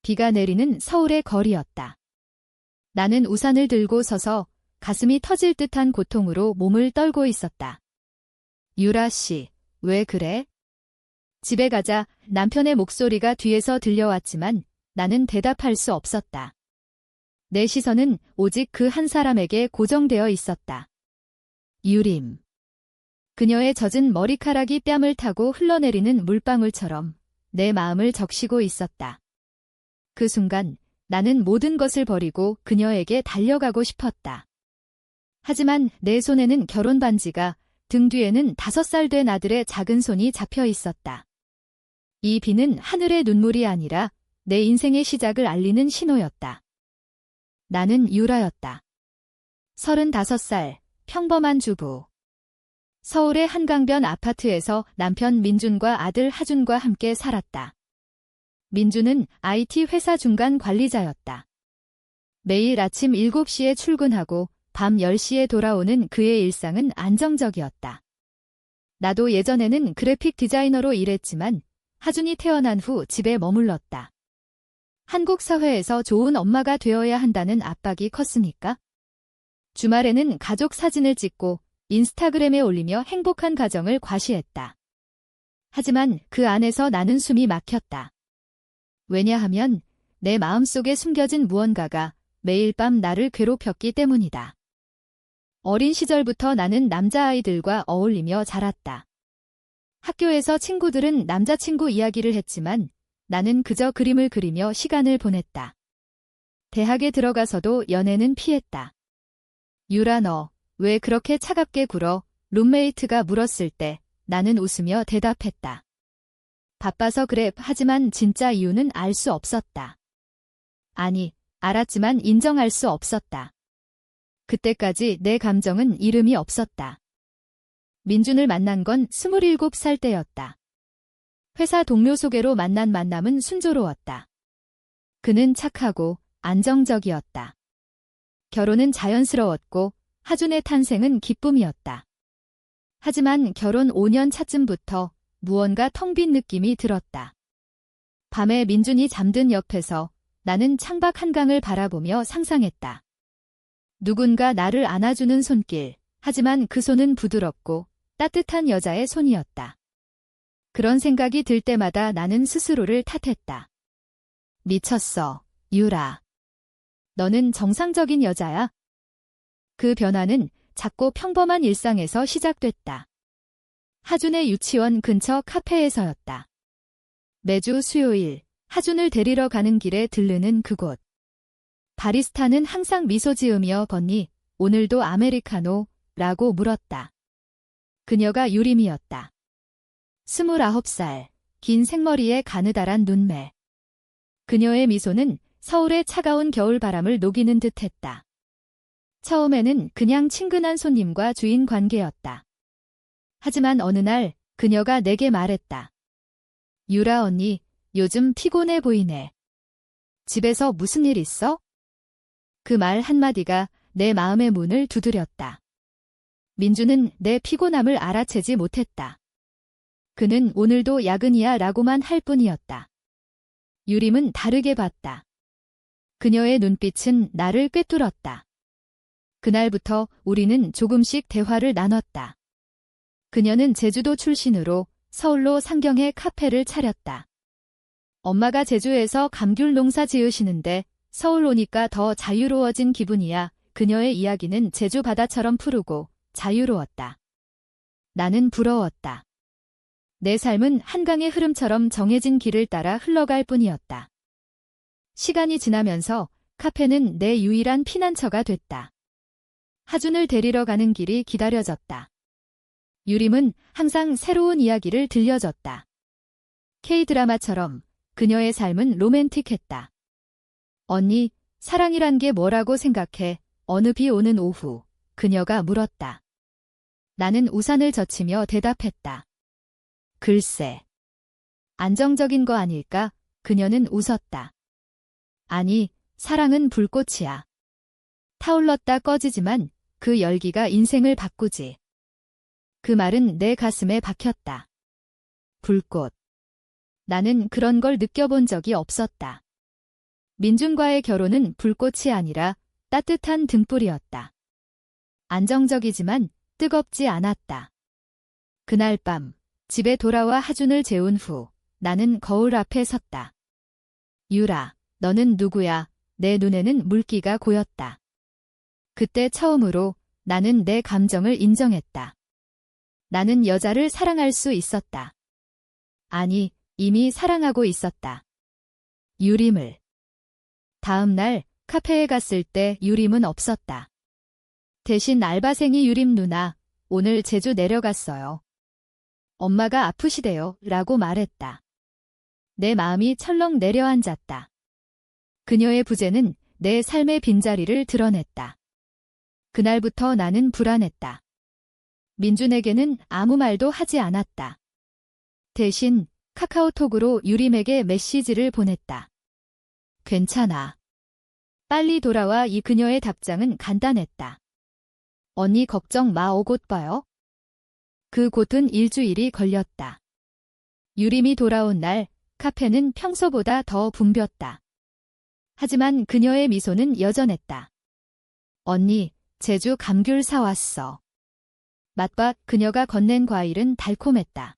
비가 내리는 서울의 거리였다. 나는 우산을 들고 서서 가슴이 터질 듯한 고통으로 몸을 떨고 있었다. 유라 씨, 왜 그래? 집에 가자 남편의 목소리가 뒤에서 들려왔지만 나는 대답할 수 없었다. 내 시선은 오직 그 한 사람에게 고정되어 있었다. 유림. 그녀의 젖은 머리카락이 뺨을 타고 흘러내리는 물방울처럼 내 마음을 적시고 있었다. 그 순간 나는 모든 것을 버리고 그녀에게 달려가고 싶었다. 하지만 내 손에는 결혼 반지가, 등 뒤에는 5살 된 아들의 작은 손이 잡혀 있었다. 이 비는 하늘의 눈물이 아니라 내 인생의 시작을 알리는 신호였다. 나는 유라였다. 35살, 평범한 주부. 서울의 한강변 아파트에서 남편 민준과 아들 하준과 함께 살았다. 민준은 IT 회사 중간 관리자였다. 매일 아침 7시에 출근하고 밤 10시에 돌아오는 그의 일상은 안정적이었다. 나도 예전에는 그래픽 디자이너로 일했지만 하준이 태어난 후 집에 머물렀다. 한국 사회에서 좋은 엄마가 되어야 한다는 압박이 컸으니까. 주말에는 가족 사진을 찍고 인스타그램에 올리며 행복한 가정을 과시했다. 하지만 그 안에서 나는 숨이 막혔다. 왜냐하면 내 마음속에 숨겨진 무언가가 매일 밤 나를 괴롭혔기 때문이다. 어린 시절부터 나는 남자아이들과 어울리며 자랐다. 학교에서 친구들은 남자친구 이야기를 했지만 나는 그저 그림을 그리며 시간을 보냈다. 대학에 들어가서도 연애는 피했다. 유라 너, 왜 그렇게 차갑게 굴어? 룸메이트가 물었을 때 나는 웃으며 대답했다. 바빠서 그래. 하지만 진짜 이유는 알 수 없었다. 아니, 알았지만 인정할 수 없었다. 그때까지 내 감정은 이름이 없었다. 민준을 만난 건 27살 때였다. 회사 동료 소개로 만난 만남은 순조로웠다. 그는 착하고 안정적이었다. 결혼은 자연스러웠고 하준의 탄생은 기쁨이었다. 하지만 결혼 5년 차쯤부터 무언가 텅 빈 느낌이 들었다. 밤에 민준이 잠든 옆에서 나는 창밖 한강을 바라보며 상상했다. 누군가 나를 안아주는 손길, 하지만 그 손은 부드럽고 따뜻한 여자의 손이었다. 그런 생각이 들 때마다 나는 스스로를 탓했다. 미쳤어, 유라. 너는 정상적인 여자야? 그 변화는 작고 평범한 일상에서 시작됐다. 하준의 유치원 근처 카페에서였다. 매주 수요일 하준을 데리러 가는 길에 들르는 그곳. 바리스타는 항상 미소 지으며 번니, 오늘도 아메리카노? 라고 물었다. 그녀가 유림이었다. 29살, 긴 생머리에 가느다란 눈매. 그녀의 미소는 서울의 차가운 겨울바람을 녹이는 듯했다. 처음에는 그냥 친근한 손님과 주인 관계였다. 하지만 어느 날 그녀가 내게 말했다. 유라 언니, 요즘 피곤해 보이네. 집에서 무슨 일 있어? 그 말 한마디가 내 마음의 문을 두드렸다. 민주는 내 피곤함을 알아채지 못했다. 그는 오늘도 야근이야 라고만 할 뿐이었다. 유림은 다르게 봤다. 그녀의 눈빛은 나를 꿰뚫었다. 그날부터 우리는 조금씩 대화를 나눴다. 그녀는 제주도 출신으로 서울로 상경해 카페를 차렸다. 엄마가 제주에서 감귤 농사 지으시는데 서울 오니까 더 자유로워진 기분이야. 그녀의 이야기는 제주 바다처럼 푸르고 자유로웠다. 나는 부러웠다. 내 삶은 한강의 흐름처럼 정해진 길을 따라 흘러갈 뿐이었다. 시간이 지나면서 카페는 내 유일한 피난처가 됐다. 하준을 데리러 가는 길이 기다려졌다. 유림은 항상 새로운 이야기를 들려줬다. K-드라마처럼 그녀의 삶은 로맨틱했다. 언니, 사랑이란 게 뭐라고 생각해? 어느 비 오는 오후, 그녀가 물었다. 나는 우산을 젖히며 대답했다. 글쎄. 안정적인 거 아닐까? 그녀는 웃었다. 아니, 사랑은 불꽃이야. 타올랐다 꺼지지만 그 열기가 인생을 바꾸지. 그 말은 내 가슴에 박혔다. 불꽃. 나는 그런 걸 느껴본 적이 없었다. 민준과의 결혼은 불꽃이 아니라 따뜻한 등불이었다. 안정적이지만 뜨겁지 않았다. 그날 밤 집에 돌아와 하준을 재운 후 나는 거울 앞에 섰다. 유라, 너는 누구야? 내 눈에는 물기가 고였다. 그때 처음으로 나는 내 감정을 인정했다. 나는 여자를 사랑할 수 있었다. 아니, 이미 사랑하고 있었다. 유림을. 다음 날 카페에 갔을 때 유림은 없었다. 대신 알바생이 유림 누나, 오늘 제주 내려갔어요. 엄마가 아프시대요 라고 말했다. 내 마음이 철렁 내려앉았다. 그녀의 부재는 내 삶의 빈자리를 드러냈다. 그날부터 나는 불안했다. 민준에게는 아무 말도 하지 않았다. 대신 카카오톡으로 유림에게 메시지를 보냈다. 괜찮아. 빨리 돌아와. 이 그녀의 답장은 간단했다. 언니 걱정 마. 곧 봐요. 그 곧은 일주일이 걸렸다. 유림이 돌아온 날 카페는 평소보다 더 붐볐다. 하지만 그녀의 미소는 여전했다. 언니, 제주 감귤 사왔어. 맛봐. 그녀가 건넨 과일은 달콤했다.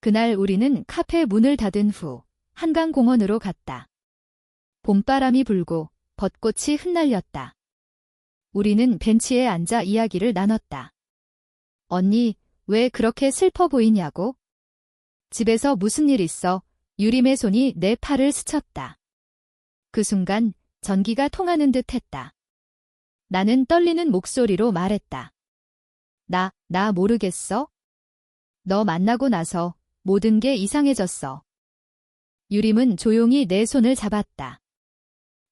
그날 우리는 카페 문을 닫은 후 한강공원으로 갔다. 봄바람이 불고 벚꽃이 흩날렸다. 우리는 벤치에 앉아 이야기를 나눴다. 언니, 왜 그렇게 슬퍼 보이냐고? 집에서 무슨 일 있어? 유림의 손이 내 팔을 스쳤다. 그 순간 전기가 통하는 듯 했다. 나는 떨리는 목소리로 말했다. 나 모르겠어? 너 만나고 나서 모든 게 이상해졌어. 유림은 조용히 내 손을 잡았다.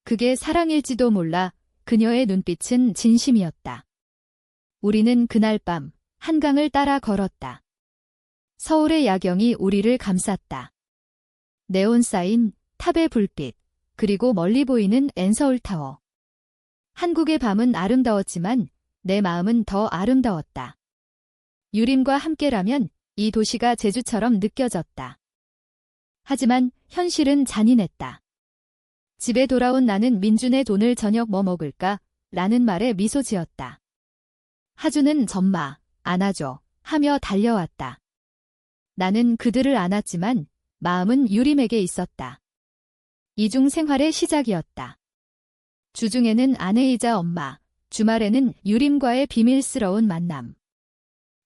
그게 사랑일지도 몰라. 그녀의 눈빛은 진심이었다. 우리는 그날 밤 한강을 따라 걸었다. 서울의 야경이 우리를 감쌌다. 네온 사인, 탑의 불빛, 그리고 멀리 보이는 엔서울타워. 한국의 밤은 아름다웠지만 내 마음은 더 아름다웠다. 유림과 함께라면 이 도시가 제주처럼 느껴졌다. 하지만 현실은 잔인했다. 집에 돌아온 나는 민준의 돈을 저녁 뭐 먹을까? 라는 말에 미소 지었다. 하준은 점마, 안아줘 하며 달려왔다. 나는 그들을 안았지만 마음은 유림에게 있었다. 이중 생활의 시작이었다. 주중에는 아내이자 엄마, 주말에는 유림과의 비밀스러운 만남.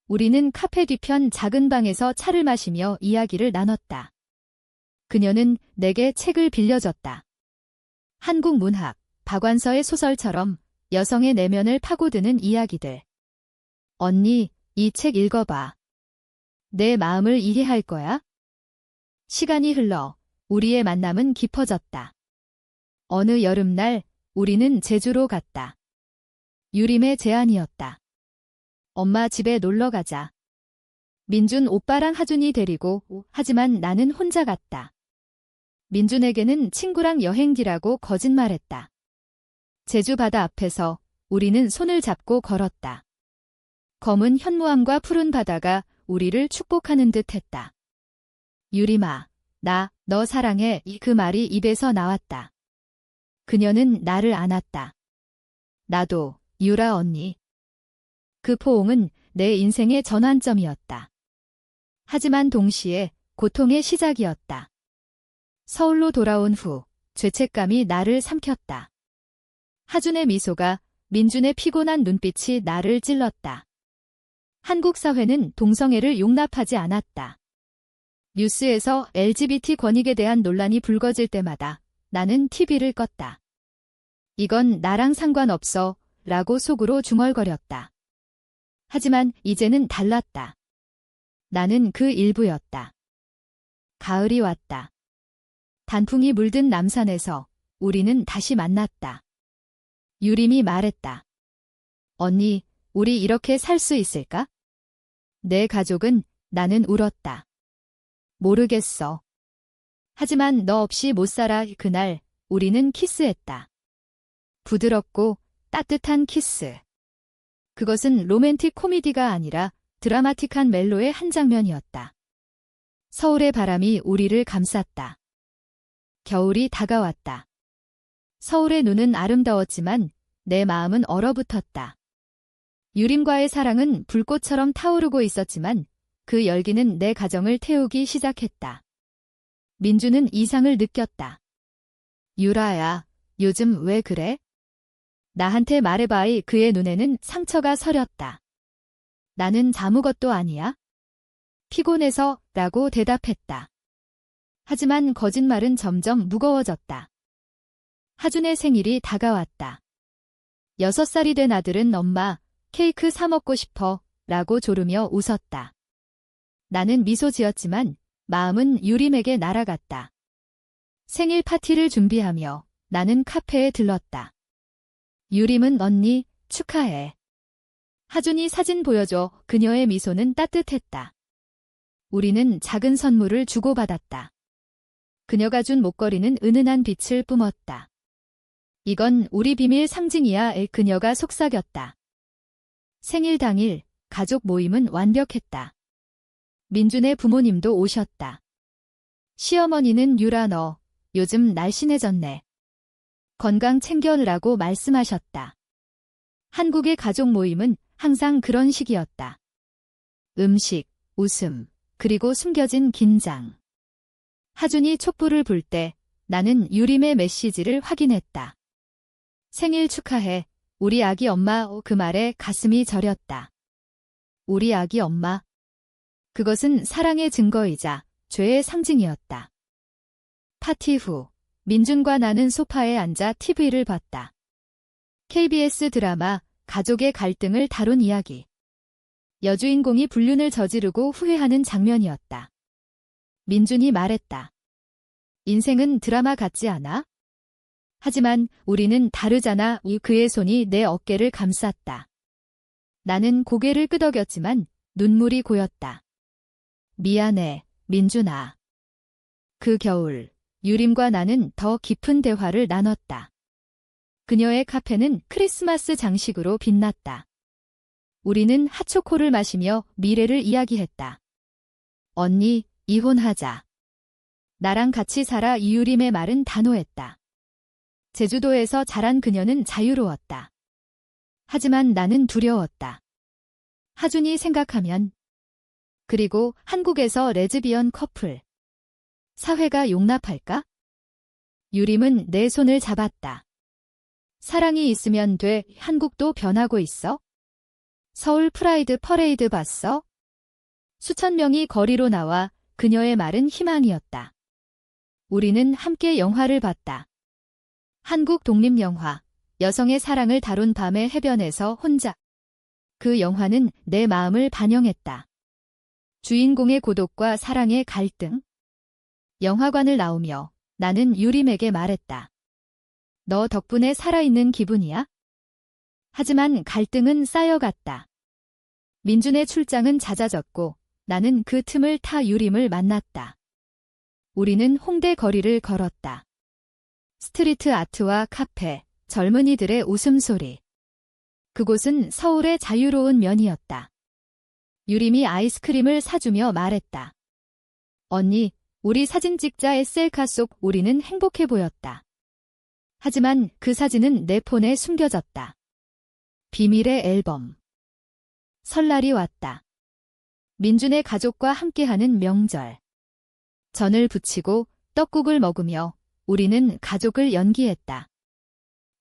우리는 카페 뒤편 작은 방에서 차를 마시며 이야기를 나눴다. 그녀는 내게 책을 빌려줬다. 한국 문학, 박완서의 소설처럼 여성의 내면을 파고드는 이야기들. 언니, 이 책 읽어봐. 내 마음을 이해할 거야? 시간이 흘러 우리의 만남은 깊어졌다. 어느 여름날 우리는 제주로 갔다. 유림의 제안이었다. 엄마 집에 놀러 가자. 민준 오빠랑 하준이 데리고, 하지만 나는 혼자 갔다. 민준에게는 친구랑 여행기라고 거짓말했다. 제주 바다 앞에서 우리는 손을 잡고 걸었다. 검은 현무암과 푸른 바다가 우리를 축복하는 듯 했다. 유림아, 너 사랑해. 그 말이 입에서 나왔다. 그녀는 나를 안았다. 나도, 유라 언니. 그 포옹은 내 인생의 전환점이었다. 하지만 동시에 고통의 시작이었다. 서울로 돌아온 후 죄책감이 나를 삼켰다. 하준의 미소가, 민준의 피곤한 눈빛이 나를 찔렀다. 한국 사회는 동성애를 용납하지 않았다. 뉴스에서 LGBT 권익에 대한 논란이 불거질 때마다 나는 TV를 껐다. 이건 나랑 상관없어 라고 속으로 중얼거렸다. 하지만 이제는 달랐다. 나는 그 일부였다. 가을이 왔다. 단풍이 물든 남산에서 우리는 다시 만났다. 유림이 말했다. 언니, 우리 이렇게 살 수 있을까? 내 가족은, 나는 울었다. 모르겠어. 하지만 너 없이 못 살아. 그날 우리는 키스했다. 부드럽고 따뜻한 키스. 그것은 로맨틱 코미디가 아니라 드라마틱한 멜로의 한 장면이었다. 서울의 바람이 우리를 감쌌다. 겨울이 다가왔다. 서울의 눈은 아름다웠지만 내 마음은 얼어붙었다. 유림과의 사랑은 불꽃처럼 타오르고 있었지만 그 열기는 내 가정을 태우기 시작했다. 민주는 이상을 느꼈다. 유라야, 요즘 왜 그래? 나한테 말해봐이. 그의 눈에는 상처가 서렸다. 나는 아무것도 아니야. 피곤해서 라고 대답했다. 하지만 거짓말은 점점 무거워졌다. 하준의 생일이 다가왔다. 6살이 된 아들은 엄마, 케이크 사 먹고 싶어 라고 조르며 웃었다. 나는 미소 지었지만 마음은 유림에게 날아갔다. 생일 파티를 준비하며 나는 카페에 들렀다. 유림은 언니, 축하해. 하준이 사진 보여줘. 그녀의 미소는 따뜻했다. 우리는 작은 선물을 주고받았다. 그녀가 준 목걸이는 은은한 빛을 뿜었다. 이건 우리 비밀 상징이야. 그녀가 속삭였다. 생일 당일 가족 모임은 완벽했다. 민준의 부모님도 오셨다. 시어머니는 유라 너 요즘 날씬해졌네. 건강 챙겨라고 말씀하셨다. 한국의 가족 모임은 항상 그런 식이었다. 음식, 웃음, 그리고 숨겨진 긴장. 하준이 촛불을 불 때 나는 유림의 메시지를 확인했다. 생일 축하해, 우리 아기 엄마. 그 말에 가슴이 저렸다. 우리 아기 엄마. 그것은 사랑의 증거이자 죄의 상징이었다. 파티 후 민준과 나는 소파에 앉아 TV를 봤다. KBS 드라마 가족의 갈등을 다룬 이야기. 여주인공이 불륜을 저지르고 후회하는 장면이었다. 민준이 말했다. 인생은 드라마 같지 않아? 하지만 우리는 다르잖아. 그의 손이 내 어깨를 감쌌다. 나는 고개를 끄덕였지만 눈물이 고였다. 미안해, 민준아. 그 겨울, 유림과 나는 더 깊은 대화를 나눴다. 그녀의 카페는 크리스마스 장식으로 빛났다. 우리는 핫초코를 마시며 미래를 이야기했다. 언니, 이혼하자. 나랑 같이 살아. 이유림의 말은 단호했다. 제주도에서 자란 그녀는 자유로웠다. 하지만 나는 두려웠다. 하준이 생각하면. 그리고 한국에서 레즈비언 커플. 사회가 용납할까? 유림은 내 손을 잡았다. 사랑이 있으면 돼. 한국도 변하고 있어? 서울 프라이드 퍼레이드 봤어? 수천 명이 거리로 나와. 그녀의 말은 희망이었다. 우리는 함께 영화를 봤다. 한국 독립영화, 여성의 사랑을 다룬 밤의 해변에서 혼자. 그 영화는 내 마음을 반영했다. 주인공의 고독과 사랑의 갈등. 영화관을 나오며 나는 유림에게 말했다. 너 덕분에 살아있는 기분이야? 하지만 갈등은 쌓여갔다. 민준의 출장은 잦아졌고 나는 그 틈을 타 유림을 만났다. 우리는 홍대 거리를 걸었다. 스트리트 아트와 카페, 젊은이들의 웃음소리. 그곳은 서울의 자유로운 면이었다. 유림이 아이스크림을 사주며 말했다. 언니, 우리 사진 찍자. 셀카 속 우리는 행복해 보였다. 하지만 그 사진은 내 폰에 숨겨졌다. 비밀의 앨범. 설날이 왔다. 민준의 가족과 함께하는 명절. 전을 부치고 떡국을 먹으며 우리는 가족을 연기했다.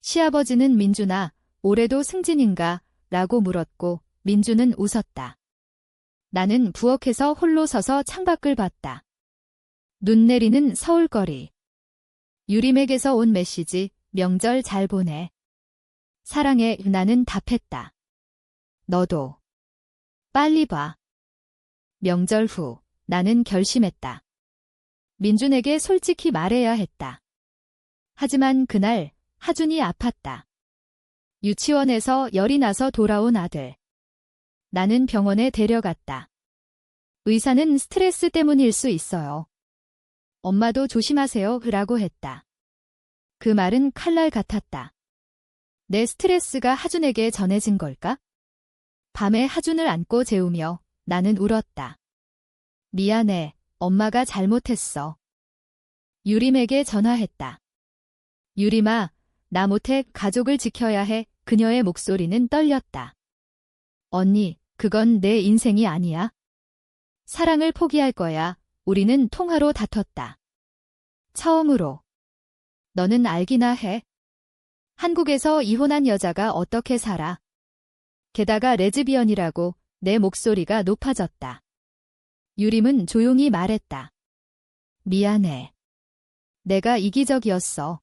시아버지는 민준아, 올해도 승진인가? 라고 물었고 민준은 웃었다. 나는 부엌에서 홀로 서서 창밖을 봤다. 눈 내리는 서울거리. 유림에게서 온 메시지, 명절 잘 보내. 사랑해. 나는 답했다. 너도. 빨리 봐. 명절 후 나는 결심했다. 민준에게 솔직히 말해야 했다. 하지만 그날 하준이 아팠다. 유치원에서 열이 나서 돌아온 아들. 나는 병원에 데려갔다. 의사는 스트레스 때문일 수 있어요. 엄마도 조심하세요. 라고 했다. 그 말은 칼날 같았다. 내 스트레스가 하준에게 전해진 걸까? 밤에 하준을 안고 재우며 나는 울었다. 미안해, 엄마가 잘못했어. 유림에게 전화했다. 유림아, 나 못해 가족을 지켜야 해. 그녀의 목소리는 떨렸다. 언니, 그건 내 인생이 아니야. 사랑을 포기할 거야. 우리는 통화로 다퉜다. 처음으로. 너는 알기나 해. 한국에서 이혼한 여자가 어떻게 살아? 게다가 레즈비언이라고. 내 목소리가 높아졌다. 유림은 조용히 말했다. 미안해. 내가 이기적이었어.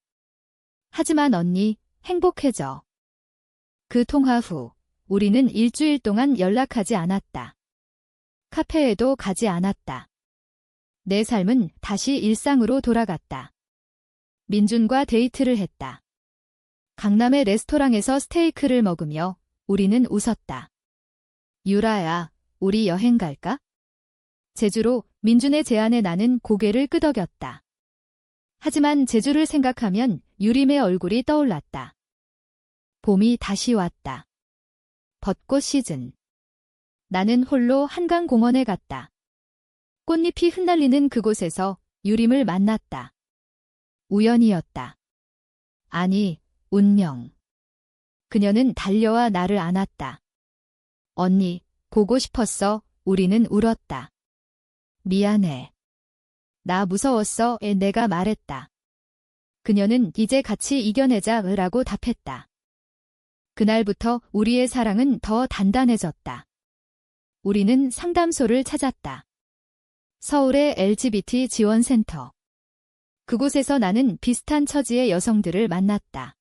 하지만 언니, 행복해져. 그 통화 후, 우리는 일주일 동안 연락하지 않았다. 카페에도 가지 않았다. 내 삶은 다시 일상으로 돌아갔다. 민준과 데이트를 했다. 강남의 레스토랑에서 스테이크를 먹으며 우리는 웃었다. 유라야, 우리 여행 갈까? 제주로. 민준의 제안에 나는 고개를 끄덕였다. 하지만 제주를 생각하면 유림의 얼굴이 떠올랐다. 봄이 다시 왔다. 벚꽃 시즌. 나는 홀로 한강공원에 갔다. 꽃잎이 흩날리는 그곳에서 유림을 만났다. 우연이었다. 아니, 운명. 그녀는 달려와 나를 안았다. 언니, 보고 싶었어. 우리는 울었다. 미안해. 나 무서웠어. 내가 말했다. 그녀는 이제 같이 이겨내자. 라고 답했다. 그날부터 우리의 사랑은 더 단단해졌다. 우리는 상담소를 찾았다. 서울의 LGBT 지원센터. 그곳에서 나는 비슷한 처지의 여성들을 만났다.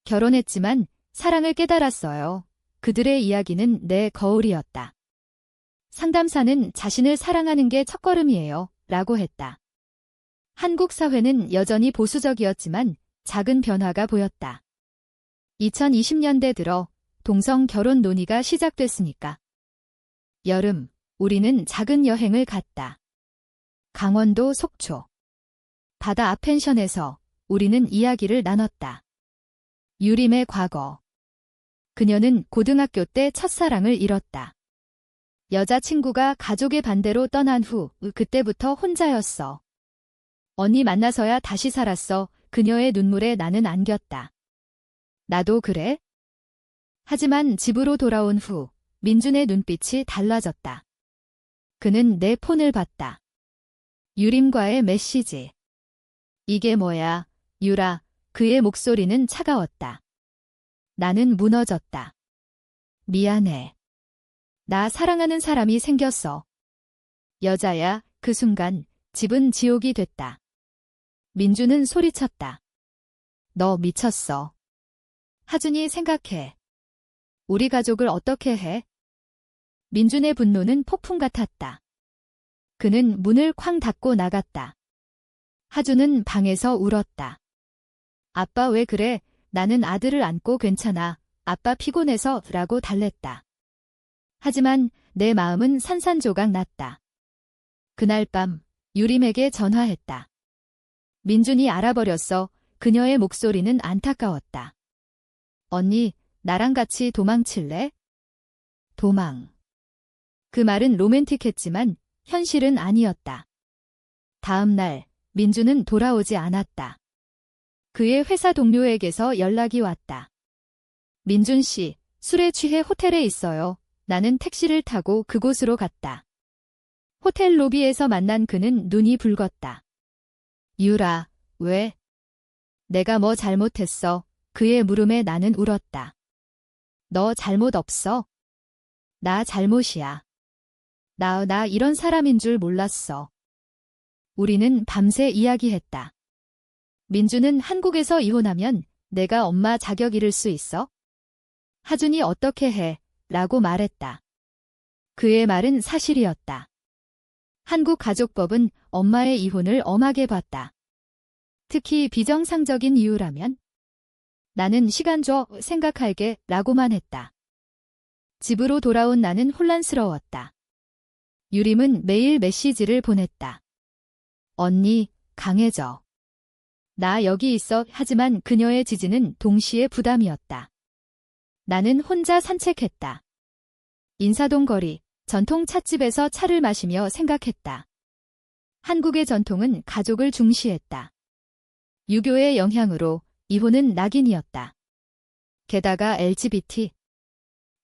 결혼했지만 사랑을 깨달았어요. 그들의 이야기는 내 거울이었다. 상담사는 자신을 사랑하는 게 첫걸음이에요. 라고 했다. 한국 사회는 여전히 보수적이었지만 작은 변화가 보였다. 2020년대 들어 동성 결혼 논의가 시작됐으니까. 여름, 우리는 작은 여행을 갔다. 강원도 속초. 바다 앞 펜션에서 우리는 이야기를 나눴다. 유림의 과거. 그녀는 고등학교 때 첫사랑을 잃었다. 여자친구가 가족의 반대로 떠난 후 그때부터 혼자였어. 언니 만나서야 다시 살았어. 그녀의 눈물에 나는 안겼다. 나도 그래? 하지만 집으로 돌아온 후 민준의 눈빛이 달라졌다. 그는 내 폰을 봤다. 유림과의 메시지. 이게 뭐야, 유라. 그의 목소리는 차가웠다. 나는 무너졌다. 미안해. 나 사랑하는 사람이 생겼어. 여자야. 그 순간 집은 지옥이 됐다. 민주는 소리쳤다. 너 미쳤어. 하준이 생각해. 우리 가족을 어떻게 해? 민준의 분노는 폭풍 같았다. 그는 문을 쾅 닫고 나갔다. 하준은 방에서 울었다. 아빠 왜 그래? 나는 아들을 안고 괜찮아. 아빠 피곤해서 라고 달랬다. 하지만 내 마음은 산산조각 났다. 그날 밤 유림에게 전화했다. 민준이 알아버렸어. 그녀의 목소리는 안타까웠다. 언니, 나랑 같이 도망칠래? 도망. 그 말은 로맨틱했지만 현실은 아니었다. 다음 날 민준은 돌아오지 않았다. 그의 회사 동료에게서 연락이 왔다. 민준 씨, 술에 취해 호텔에 있어요. 나는 택시를 타고 그곳으로 갔다. 호텔 로비에서 만난 그는 눈이 붉었다. 유라, 왜? 내가 뭐 잘못했어? 그의 물음에 나는 울었다. 너 잘못 없어? 나 잘못이야. 나 이런 사람인 줄 몰랐어. 우리는 밤새 이야기했다. 민주는 한국에서 이혼하면 내가 엄마 자격 잃을 수 있어? 하준이 어떻게 해? 라고 말했다. 그의 말은 사실이었다. 한국 가족법은 엄마의 이혼을 엄하게 봤다. 특히 비정상적인 이유라면? 나는 시간 줘, 생각할게 라고만 했다. 집으로 돌아온 나는 혼란스러웠다. 유림은 매일 메시지를 보냈다. 언니, 강해져. 나 여기 있어. 하지만 그녀의 지지는 동시에 부담이었다. 나는 혼자 산책했다. 인사동 거리, 전통 찻집에서 차를 마시며 생각했다. 한국의 전통은 가족을 중시했다. 유교의 영향으로 이혼은 낙인이었다. 게다가 LGBT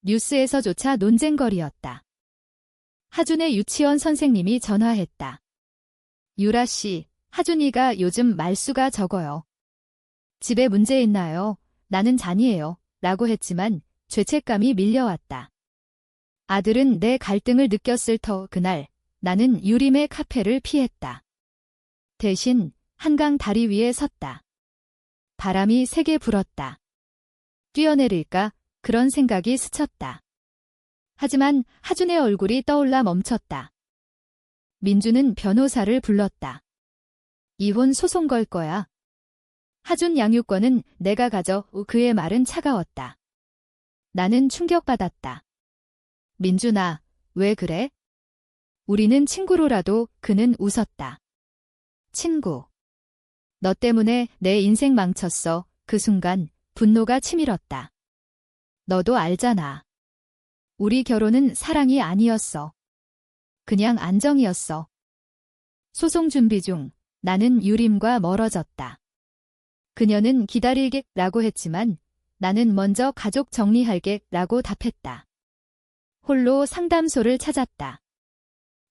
뉴스에서조차 논쟁거리였다. 하준의 유치원 선생님이 전화했다. 유라 씨, 하준이가 요즘 말수가 적어요. 집에 문제 있나요? 나는 잔이에요. 라고 했지만 죄책감이 밀려왔다. 아들은 내 갈등을 느꼈을 터 그날 나는 유림의 카페를 피했다. 대신 한강 다리 위에 섰다. 바람이 세게 불었다. 뛰어내릴까? 그런 생각이 스쳤다. 하지만 하준의 얼굴이 떠올라 멈췄다. 민주는 변호사를 불렀다. 이혼 소송 걸 거야. 하준 양육권은 내가 가져. 그의 말은 차가웠다. 나는 충격받았다. 민준아, 왜 그래? 우리는 친구로라도. 그는 웃었다. 친구. 너 때문에 내 인생 망쳤어. 그 순간 분노가 치밀었다. 너도 알잖아. 우리 결혼은 사랑이 아니었어. 그냥 안정이었어. 소송 준비 중 나는 유림과 멀어졌다. 그녀는 기다리게라고 했지만 나는 먼저 가족 정리할게라고 답했다. 홀로 상담소를 찾았다.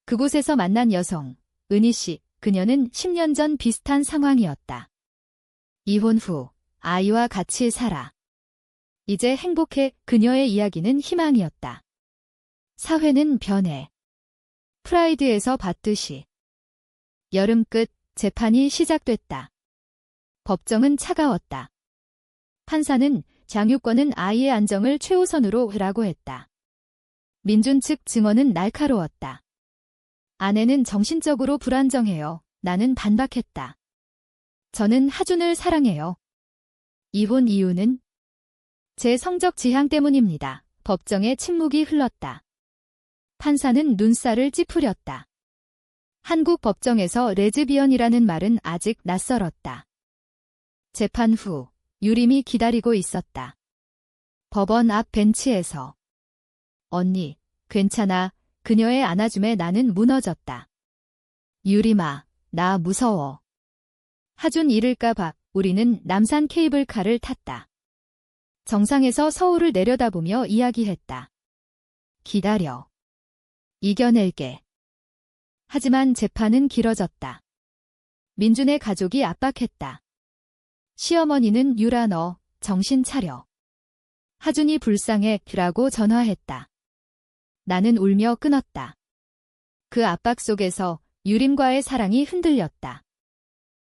그곳에서 만난 여성, 은희 씨, 그녀는 10년 전 비슷한 상황이었다. 이혼 후 아이와 같이 살아. 이제 행복해. 그녀의 이야기는 희망이었다. 사회는 변해. 프라이드에서 봤듯이. 여름 끝 재판이 시작됐다. 법정은 차가웠다. 판사는 양육권은 아이의 안정을 최우선으로 라고 했다. 민준 측 증언은 날카로웠다. 아내는 정신적으로 불안정해요. 나는 반박했다. 저는 하준을 사랑해요. 이혼 이유는? 제 성적 지향 때문입니다. 법정에 침묵이 흘렀다. 판사는 눈살을 찌푸렸다. 한국 법정에서 레즈비언이라는 말은 아직 낯설었다. 재판 후 유림이 기다리고 있었다. 법원 앞 벤치에서. 언니, 괜찮아. 그녀의 안아줌에 나는 무너졌다. 유림아, 나 무서워. 하준 잃을까 봐. 우리는 남산 케이블카를 탔다. 정상에서 서울을 내려다보며 이야기했다. 기다려. 이겨낼게. 하지만 재판은 길어졌다. 민준의 가족이 압박했다. 시어머니는 유라 너 정신 차려. 하준이 불쌍해 라고 전화했다. 나는 울며 끊었다. 그 압박 속에서 유림과의 사랑이 흔들렸다.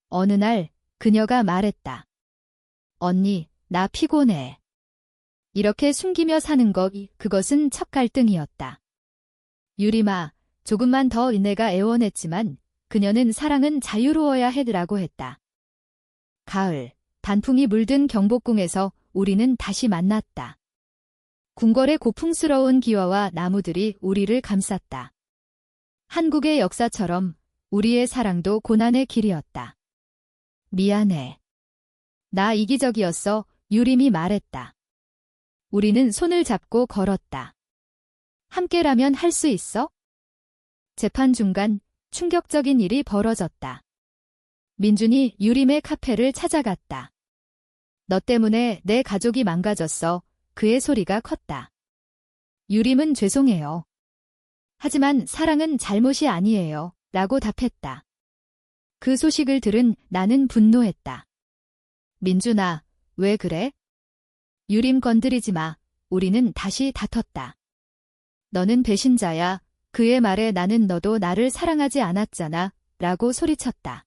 어느 날 그녀가 말했다. 언니, 나 피곤해. 이렇게 숨기며 사는 것, 그것은 첫 갈등이었다. 유림아, 조금만 더. 내가 애원했지만 그녀는 사랑은 자유로워야 해라고 했다. 가을, 단풍이 물든 경복궁에서 우리는 다시 만났다. 궁궐의 고풍스러운 기와와 나무들이 우리를 감쌌다. 한국의 역사처럼 우리의 사랑도 고난의 길이었다. 미안해. 나 이기적이었어. 유림이 말했다. 우리는 손을 잡고 걸었다. 함께라면 할 수 있어? 재판 중간 충격적인 일이 벌어졌다. 민준이 유림의 카페를 찾아갔다. 너 때문에 내 가족이 망가졌어. 그의 소리가 컸다. 유림은 죄송해요. 하지만 사랑은 잘못이 아니에요. 라고 답했다. 그 소식을 들은 나는 분노했다. 민준아, 왜 그래? 유림 건드리지 마. 우리는 다시 다퉜다. 너는 배신자야. 그의 말에 나는 너도 나를 사랑하지 않았잖아. 라고 소리쳤다.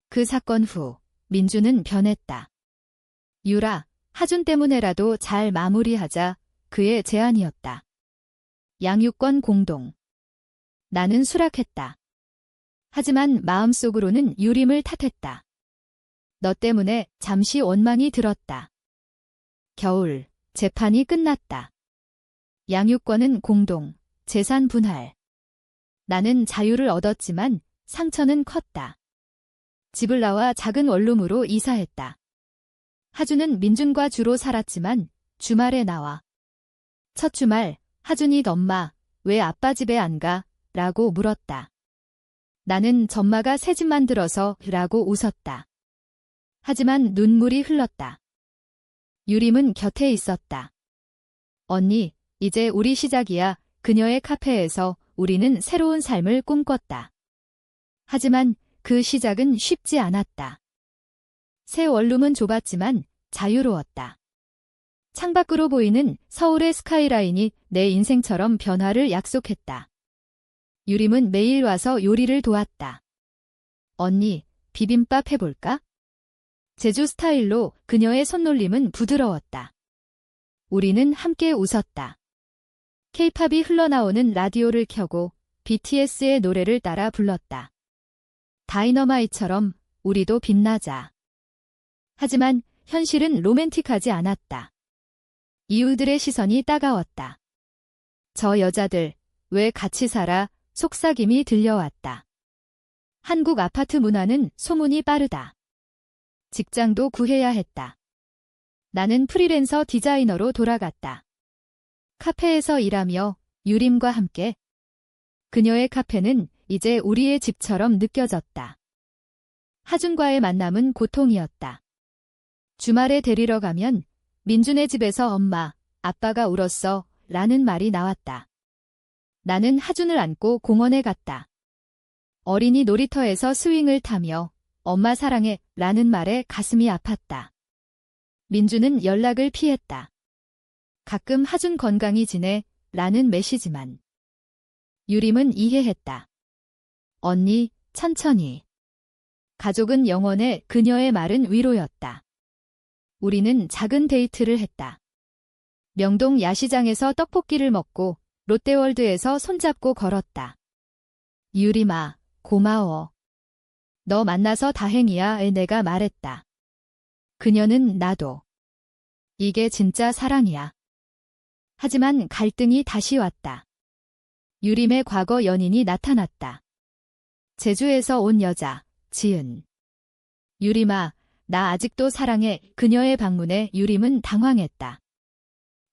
그 사건 후 민주는 변했다. 유라, 하준 때문에라도 잘 마무리하자. 그의 제안이었다. 양육권 공동. 나는 수락했다. 하지만 마음속으로는 유림을 탓했다. 너 때문에 잠시 원망이 들었다. 겨울, 재판이 끝났다. 양육권은 공동, 재산 분할. 나는 자유를 얻었지만 상처는 컸다. 집을 나와 작은 원룸으로 이사했다. 하준은 민준과 주로 살았지만 주말에 나와. 첫 주말, 하준이 엄마, 왜 아빠 집에 안 가? 라고 물었다. 나는 전마가 새 집 만들어서 라고 웃었다. 하지만 눈물이 흘렀다. 유림은 곁에 있었다. 언니, 이제 우리 시작이야. 그녀의 카페에서 우리는 새로운 삶을 꿈꿨다. 하지만 그 시작은 쉽지 않았다. 새 원룸은 좁았지만 자유로웠다. 창밖으로 보이는 서울의 스카이라인이 내 인생처럼 변화를 약속했다. 유림은 매일 와서 요리를 도왔다. 언니, 비빔밥 해볼까? 제주 스타일로 그녀의 손놀림은 부드러웠다. 우리는 함께 웃었다. 케이팝이 흘러나오는 라디오를 켜고 BTS의 노래를 따라 불렀다. 다이너마이트처럼 우리도 빛나자. 하지만 현실은 로맨틱하지 않았다. 이웃들의 시선이 따가웠다. 저 여자들, 왜 같이 살아? 속삭임이 들려왔다. 한국 아파트 문화는 소문이 빠르다. 직장도 구해야 했다. 나는 프리랜서 디자이너로 돌아갔다. 카페에서 일하며 유림과 함께. 그녀의 카페는 이제 우리의 집처럼 느껴졌다. 하준과의 만남은 고통이었다. 주말에 데리러 가면 민준의 집에서 엄마, 아빠가 울었어 라는 말이 나왔다. 나는 하준을 안고 공원에 갔다. 어린이 놀이터에서 스윙을 타며 엄마 사랑해 라는 말에 가슴이 아팠다. 민준은 연락을 피했다. 가끔 하준 건강히 지내 라는 메시지만. 유림은 이해했다. 언니, 천천히. 가족은 영원해 그녀의 말은 위로였다. 우리는 작은 데이트를 했다. 명동 야시장에서 떡볶이를 먹고 롯데월드에서 손잡고 걸었다. 유림아, 고마워. 너 만나서 다행이야 내가 말했다. 그녀는 나도. 이게 진짜 사랑이야. 하지만 갈등이 다시 왔다. 유림의 과거 연인이 나타났다. 제주에서 온 여자, 지은. 유림아, 나 아직도 사랑해. 그녀의 방문에 유림은 당황했다.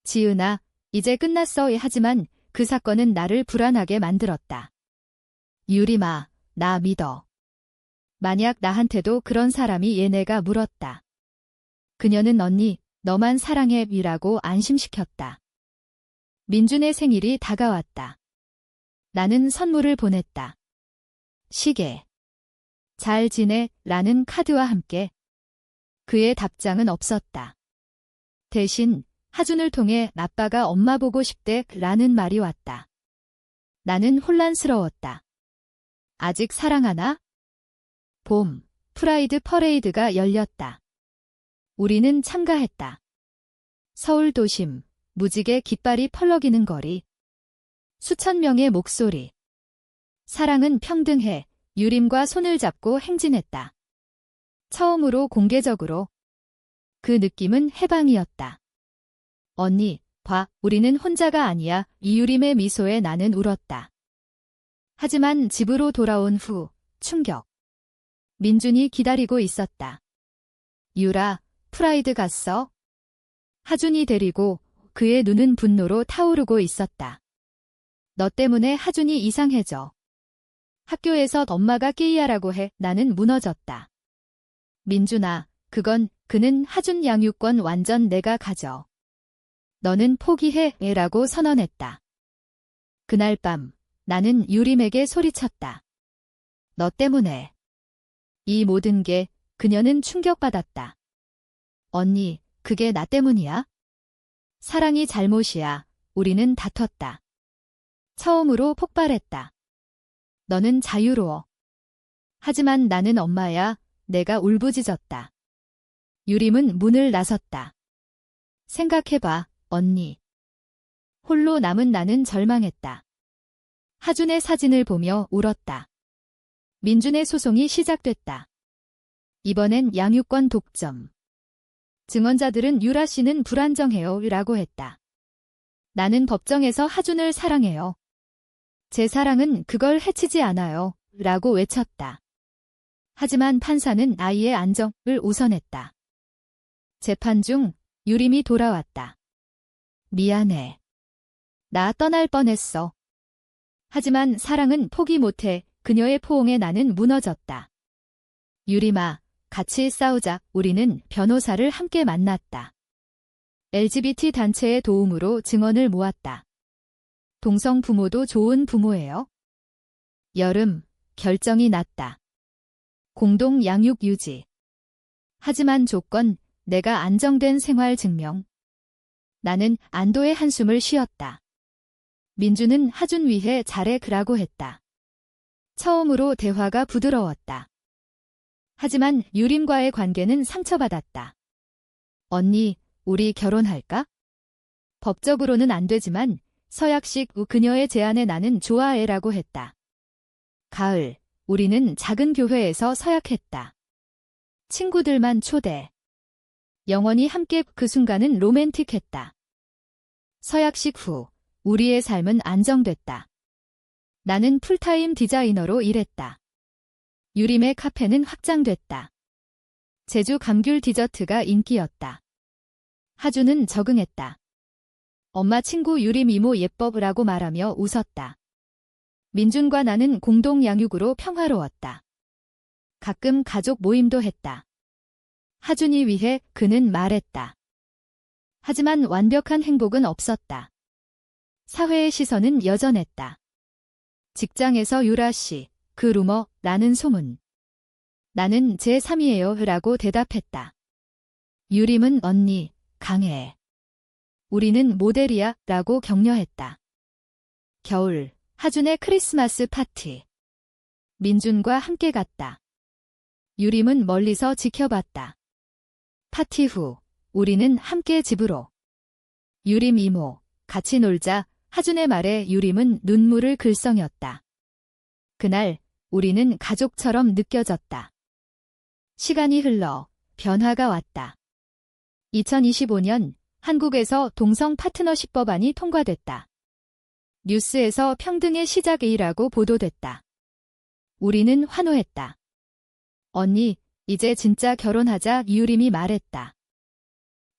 지은아, 이제 끝났어. 하지만 그 사건은 나를 불안하게 만들었다. 유림아, 나 믿어. 만약 나한테도 그런 사람이 얘네가 물었다. 그녀는 언니, 너만 사랑해 이라고 안심시켰다. 민준의 생일이 다가왔다. 나는 선물을 보냈다. 시계. 잘 지내? 라는 카드와 함께. 그의 답장은 없었다. 대신 하준을 통해 아빠가 엄마 보고 싶대 라는 말이 왔다. 나는 혼란스러웠다. 아직 사랑하나? 봄, 프라이드 퍼레이드가 열렸다. 우리는 참가했다. 서울 도심, 무지개 깃발이 펄럭이는 거리. 수천 명의 목소리. 사랑은 평등해. 유림과 손을 잡고 행진했다. 처음으로 공개적으로. 그 느낌은 해방이었다. 언니, 봐, 우리는 혼자가 아니야. 이유림의 미소에 나는 울었다. 하지만 집으로 돌아온 후, 충격. 민준이 기다리고 있었다. 유라, 프라이드 갔어? 하준이 데리고 그의 눈은 분노로 타오르고 있었다. 너 때문에 하준이 이상해져. 학교에서 엄마가 끼이하라고 해. 나는 무너졌다. 민준아, 그는 하준 양육권 완전 내가 가져. 너는 포기해. 라고 선언했다. 그날 밤, 나는 유림에게 소리쳤다. 너 때문에. 이 모든 게 그녀는 충격받았다. 언니, 그게 나 때문이야? 사랑이 잘못이야. 우리는 다퉜다. 처음으로 폭발했다. 너는 자유로워. 하지만 나는 엄마야. 내가 울부짖었다. 유림은 문을 나섰다. 생각해봐, 언니. 홀로 남은 나는 절망했다. 하준의 사진을 보며 울었다. 민준의 소송이 시작됐다. 이번엔 양육권 독점. 증언자들은 유라 씨는 불안정해요 라고 했다. 나는 법정에서 하준을 사랑해요. 제 사랑은 그걸 해치지 않아요 라고 외쳤다. 하지만 판사는 아이의 안정을 우선했다. 재판 중 유림이 돌아왔다. 미안해. 나 떠날 뻔했어. 하지만 사랑은 포기 못해. 그녀의 포옹에 나는 무너졌다. 유림아, 같이 싸우자. 우리는 변호사를 함께 만났다. LGBT 단체의 도움으로 증언을 모았다. 동성 부모도 좋은 부모예요. 여름, 결정이 났다. 공동 양육 유지. 하지만 조건, 내가 안정된 생활 증명. 나는 안도의 한숨을 쉬었다. 민주는 하준 위해 잘해 그라고 했다. 처음으로 대화가 부드러웠다. 하지만 유림과의 관계는 상처받았다. 언니, 우리 결혼할까? 법적으로는 안 되지만 서약식 후 그녀의 제안에 나는 좋아해라고 했다. 가을, 우리는 작은 교회에서 서약했다. 친구들만 초대. 영원히 함께. 그 순간은 로맨틱했다. 서약식 후 우리의 삶은 안정됐다. 나는 풀타임 디자이너로 일했다. 유림의 카페는 확장됐다. 제주 감귤 디저트가 인기였다. 하준은 적응했다. 엄마 친구 유림 이모 예뻐라고 말하며 웃었다. 민준과 나는 공동 양육으로 평화로웠다. 가끔 가족 모임도 했다. 하준이 위해 그는 말했다. 하지만 완벽한 행복은 없었다. 사회의 시선은 여전했다. 직장에서 유라 씨, 그 루머, 나는 소문. 나는 제3이에요 라고 대답했다. 유림은 언니, 강해. 우리는 모델이야 라고 격려했다. 겨울, 하준의 크리스마스 파티. 민준과 함께 갔다. 유림은 멀리서 지켜봤다. 파티 후, 우리는 함께 집으로. 유림 이모, 같이 놀자. 하준의 말에 유림은 눈물을 글썽였다. 그날, 우리는 가족처럼 느껴졌다. 시간이 흘러 변화가 왔다. 2025년 한국에서 동성 파트너십 법안이 통과됐다. 뉴스에서 평등의 시작이라고 보도됐다. 우리는 환호했다. 언니, 이제 진짜 결혼하자. 유림이 말했다.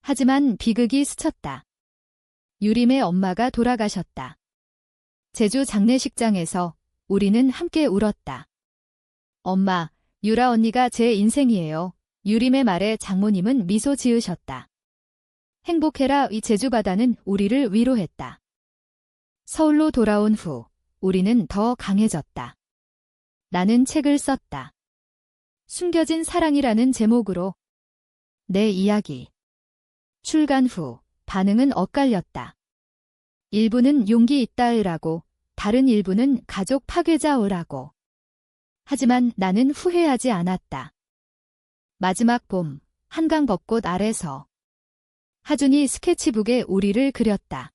하지만 비극이 스쳤다. 유림의 엄마가 돌아가셨다. 제주 장례식장에서 우리는 함께 울었다. 엄마, 유라 언니가 제 인생이에요. 유림의 말에 장모님은 미소 지으셨다. 행복해라. 이 제주 바다는 우리를 위로했다. 서울로 돌아온 후 우리는 더 강해졌다. 나는 책을 썼다. 숨겨진 사랑이라는 제목으로 내 이야기. 출간 후 반응은 엇갈렸다. 일부는 용기 있다으라고, 다른 일부는 가족 파괴자오라고. 하지만 나는 후회하지 않았다. 마지막 봄, 한강 벚꽃 아래서 하준이 스케치북에 우리를 그렸다.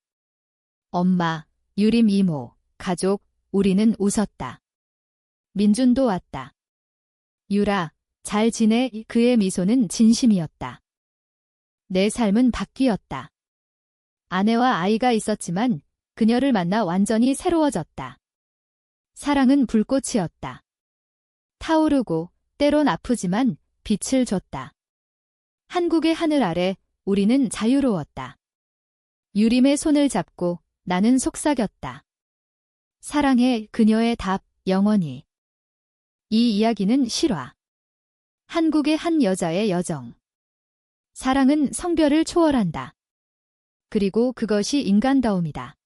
엄마, 유림 이모, 가족, 우리는 웃었다. 민준도 왔다. 유라, 잘 지내? 그의 미소는 진심이었다. 내 삶은 바뀌었다. 아내와 아이가 있었지만 그녀를 만나 완전히 새로워졌다. 사랑은 불꽃이었다. 타오르고 때론 아프지만 빛을 줬다. 한국의 하늘 아래 우리는 자유로웠다. 유림의 손을 잡고 나는 속삭였다. 사랑해. 그녀의 답, 영원히. 이 이야기는 실화. 한국의 한 여자의 여정. 사랑은 성별을 초월한다. 그리고 그것이 인간다움이다.